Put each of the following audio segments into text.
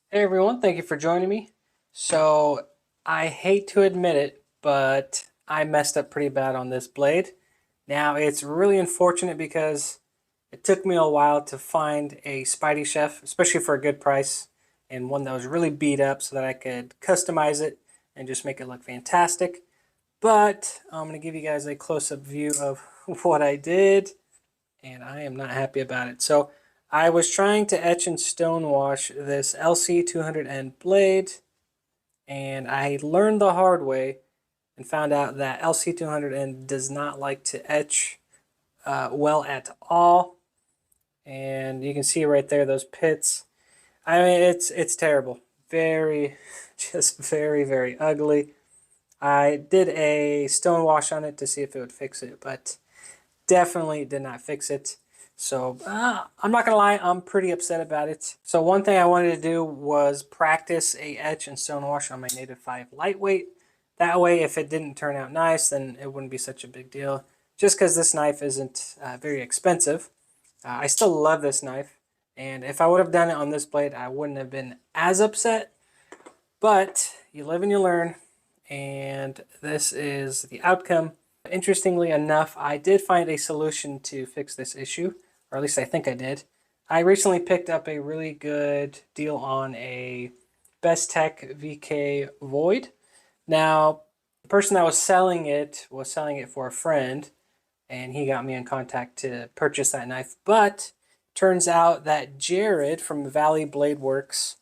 Hey everyone, thank you for joining me. So, I hate to admit it, but I messed up pretty bad on this blade. Now, it's really unfortunate because it took me a while to find a SpydieChef, especially for a good price, and one that was really beat up so that I could customize it and just make it look fantastic. But I'm going to give you guys a close-up view of what I did, and I am not happy about it. So I was trying to etch and stone wash this LC200N blade, and I learned the hard way and found out that LC200N does not like to etch well at all. And you can see right there those pits. I mean, it's terrible. Very, just very ugly. I did a stone wash on it to see if it would fix it, but definitely did not fix it. So I'm not gonna lie, I'm pretty upset about it. So one thing I wanted to do was practice a etch and stone wash on my Native 5 lightweight. That way, if it didn't turn out nice, then it wouldn't be such a big deal. Just because this knife isn't very expensive. I still love this knife. And if I would have done it on this blade, I wouldn't have been as upset. But you live and you learn. And this is the outcome. Interestingly enough, I did find a solution to fix this issue, or at least I think I did. I recently picked up a really good deal on a Best Tech VK Void. Now, the person that was selling it for a friend, and he got me in contact to purchase that knife. But turns out that Jared from Valley Blade Works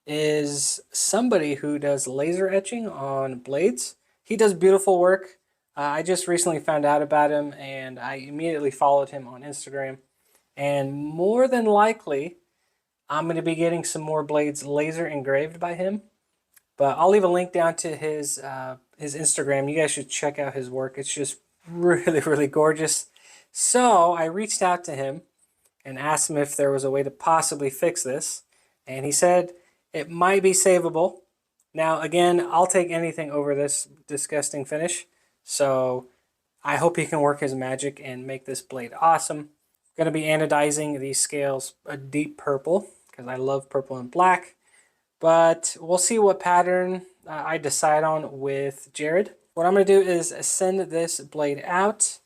is somebody who does laser etching on blades. He does beautiful work. I just recently found out about him and I immediately followed him on Instagram. And more than likely, I'm going to be getting some more blades laser engraved by him. But I'll leave a link down to his Instagram. You guys should check out his work. It's just really gorgeous. So I reached out to him and asked him if there was a way to possibly fix this. And he said it might be savable. Now, again, I'll take anything over this disgusting finish. So I hope he can work his magic and make this blade awesome. I'm going to be anodizing these scales a deep purple because I love purple and black. But we'll see what pattern I decide on with Jared. What I'm going to do is send this blade out.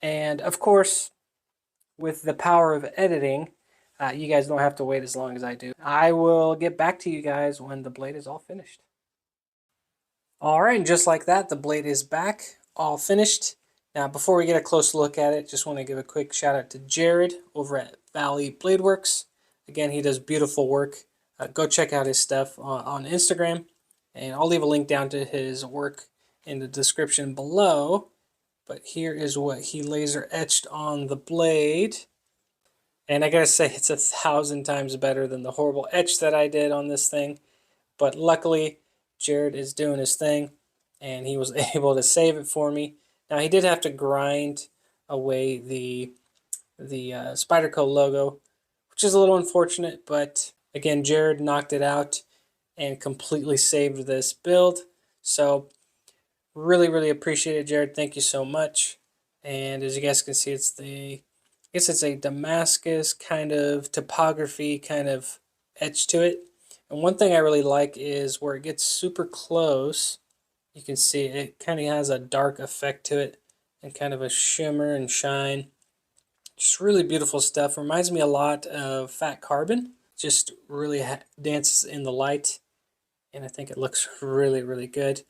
And of course, with the power of editing, you guys don't have to wait as long as I do. I will get back to you guys when the blade is all finished. All right, and just like that, the blade is back, all finished. Now, before we get a close look at it, just want to give a quick shout out to Jared over at Valley Blade Works. Again, he does beautiful work. Go check out his stuff on Instagram, and I'll leave a link down to his work in the description below. But here is what he laser etched on the blade. And I gotta say, it's 1,000 times better than the horrible etch that I did on this thing. But luckily, Jared is doing his thing, and he was able to save it for me. Now, he did have to grind away the Spyderco logo, which is a little unfortunate, but again, Jared knocked it out and completely saved this build. So, really appreciate it, Jared. Thank you so much. And as you guys can see, I guess it's a Damascus kind of topography kind of etch to it. And one thing I really like is where it gets super close, you can see it kind of has a dark effect to it and kind of a shimmer and shine. Just really beautiful stuff. Reminds me a lot of Fat Carbon. Just really dances in the light, and I think it looks really good.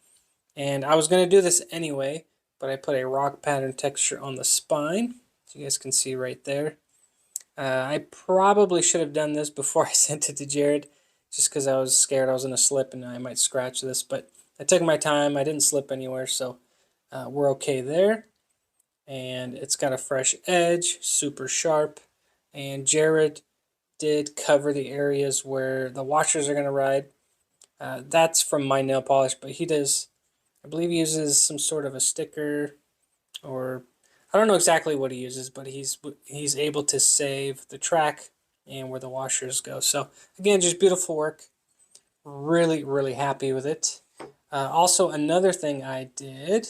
And I was going to do this anyway, but I put a rock pattern texture on the spine, so you guys can see right there. I probably should have done this before I sent it to Jared, just because I was scared I was going to slip and I might scratch this, but I took my time. I didn't slip anywhere, so we're okay there. And it's got a fresh edge, super sharp, and Jared did cover the areas where the washers are going to ride. That's from my nail polish, but he does, I believe he uses some sort of a sticker, or I don't know exactly what he uses, but he's able to save the track and where the washers go. So again, just beautiful work. Really happy with it. Also, another thing I did.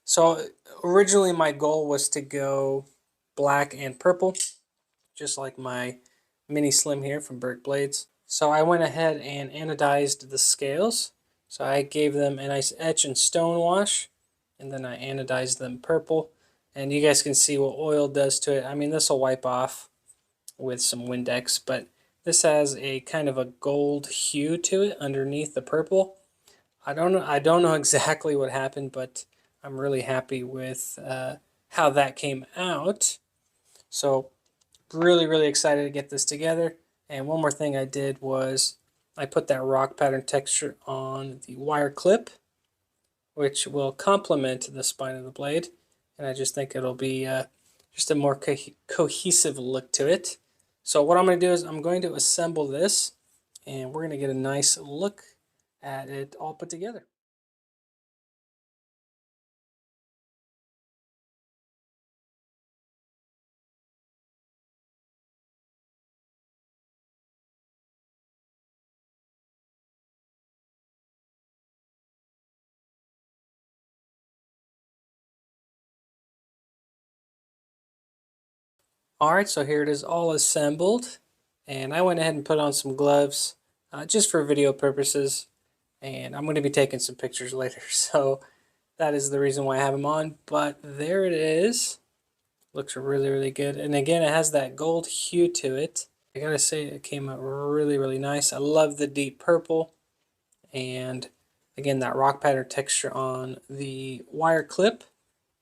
So originally my goal was to go black and purple, just like my mini slim here from Berg Blades. So I went ahead and anodized the scales. So I gave them a nice etch and stone wash, and then I anodized them purple. And you guys can see what oil does to it. I mean, this will wipe off with some Windex, but this has a kind of a gold hue to it underneath the purple. I don't know exactly what happened, but I'm really happy with how that came out. So really excited to get this together. And one more thing I did was I put that rock pattern texture on the wire clip, which will complement the spine of the blade. And I just think it'll be just a more cohesive look to it. So what I'm going to do is I'm going to assemble this, and we're going to get a nice look at it all put together. Alright, so here it is all assembled, and I went ahead and put on some gloves just for video purposes, and I'm going to be taking some pictures later, so that is the reason why I have them on. But there it is. Looks really good, and again it has that gold hue to it. I gotta say it came out really nice. I love the deep purple, and again that rock pattern texture on the wire clip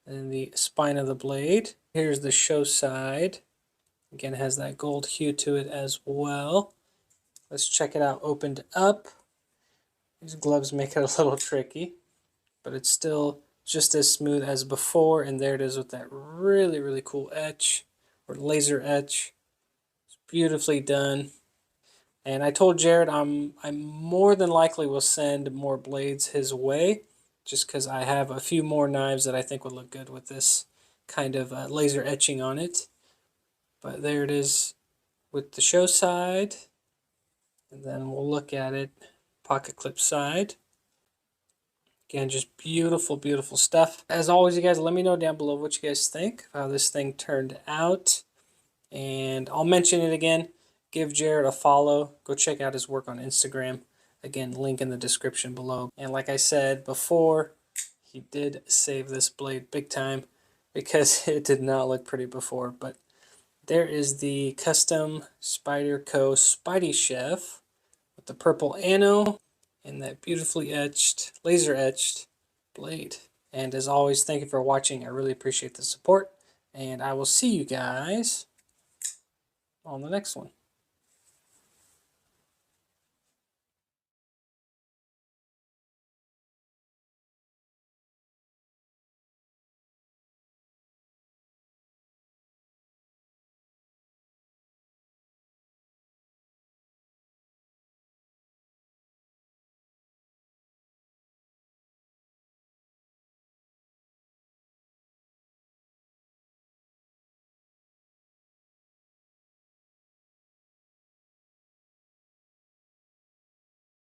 and the spine of the blade. Here's the show side. Again, it has that gold hue to it as well. Let's check it out opened up. These gloves make it a little tricky, but it's still just as smooth as before. And there it is with that really cool etch, or laser etch. It's beautifully done. And I told Jared I more than likely will send more blades his way, just because I have a few more knives that I think would look good with this kind of laser etching on it. But there it is with the show side, and then we'll look at it pocket clip side. Again, just beautiful stuff. As always, you guys, let me know down below what you guys think of how this thing turned out. And I'll mention it again. Give Jared a follow. Go check out his work on Instagram. Again, link in the description below. And like I said before, he did save this blade big time because it did not look pretty before. But there is the custom Spyder SpydieChef with the purple ano and that beautifully etched, laser etched blade. And as always, thank you for watching. I really appreciate the support. And I will see you guys on the next one.